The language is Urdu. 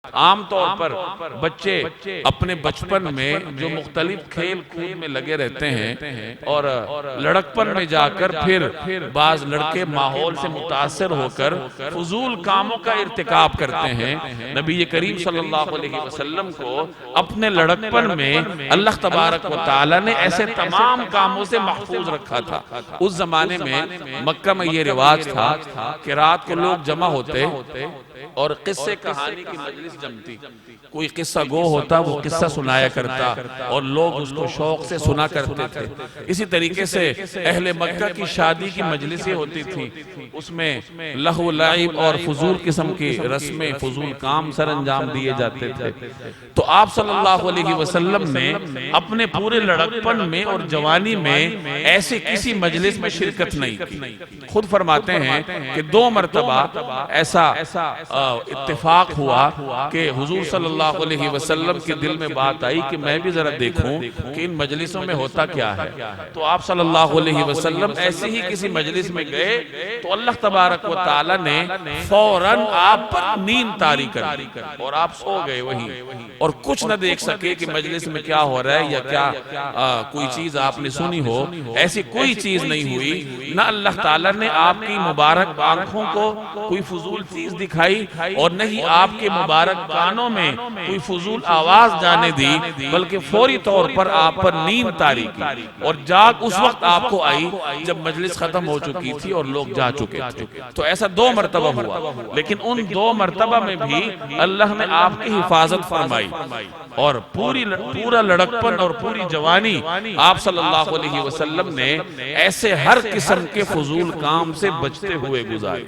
عام طور پر بچے اپنے بچپن میں جو مختلف کھیل کود میں لگے رہتے ہیں اور لڑکپن میں جا کر پھر بعض لڑکے ماحول سے متاثر ہو کر فضول کاموں کا ارتکاب کرتے ہیں۔ نبی کریم صلی اللہ علیہ وسلم کو اپنے لڑکپن میں اللہ تبارک و تعالی نے ایسے تمام کاموں سے محفوظ رکھا تھا۔ اس زمانے میں مکہ میں یہ رواج تھا کہ رات کو لوگ جمع ہوتے اور قصے کہانی کی مجلس جمتی، کوئی قصہ گو ہوتا وہ قصہ سنایا کرتا اور لوگ اس کو شوق سے سنا کرتے تھے۔ اسی طریقے سے اہل مکہ کی شادی کی مجلسیں ہوتی تھی، اس میں لہو لعب اور فضول قسم کی رسمیں فضول کام سر انجام دیے جاتے تھے۔ تو آپ صلی اللہ علیہ وسلم نے اپنے پورے لڑکپن میں اور جوانی میں ایسے کسی مجلس میں شرکت نہیں کی۔ خود فرماتے ہیں کہ 2 مرتبہ ایسا اتفاق ہوا کہ حضور صلی اللہ علیہ وسلم کے دل میں بات آئی کہ میں بھی ذرا دیکھوں کہ ان مجلسوں میں ہوتا کیا ہے۔ تو آپ صلی اللہ علیہ وسلم ایسے ہی کسی مجلس میں گئے تو اللہ تبارک و تعالی نے فوراً آپ پر نیند طاری کر دی اور آپ سو گئے وہیں، اور کچھ نہ دیکھ سکے کہ مجلس میں کیا ہو رہا ہے یا کیا کوئی چیز آپ نے سنی ہو، ایسی کوئی چیز نہیں ہوئی۔ نہ اللہ تعالی نے آپ کی مبارک آنکھوں کو کوئی فضول چیز دکھائی اور نہیں آپ کے مبارک کانوں میں کوئی فضول آواز جانے دی، بلکہ فوری طور پر آپ پر نیند طاری کی اور جاگ اس وقت آپ کو آئی جب مجلس ختم ہو چکی تھی اور لوگ جا چکے تھے۔ تو ایسا 2 مرتبہ ہوا، لیکن ان 2 مرتبہ میں بھی اللہ نے آپ کی حفاظت فرمائی اور پورا لڑکپن اور پوری جوانی آپ صلی اللہ علیہ وسلم نے ایسے ہر قسم کے فضول کام سے بچتے ہوئے گزاری۔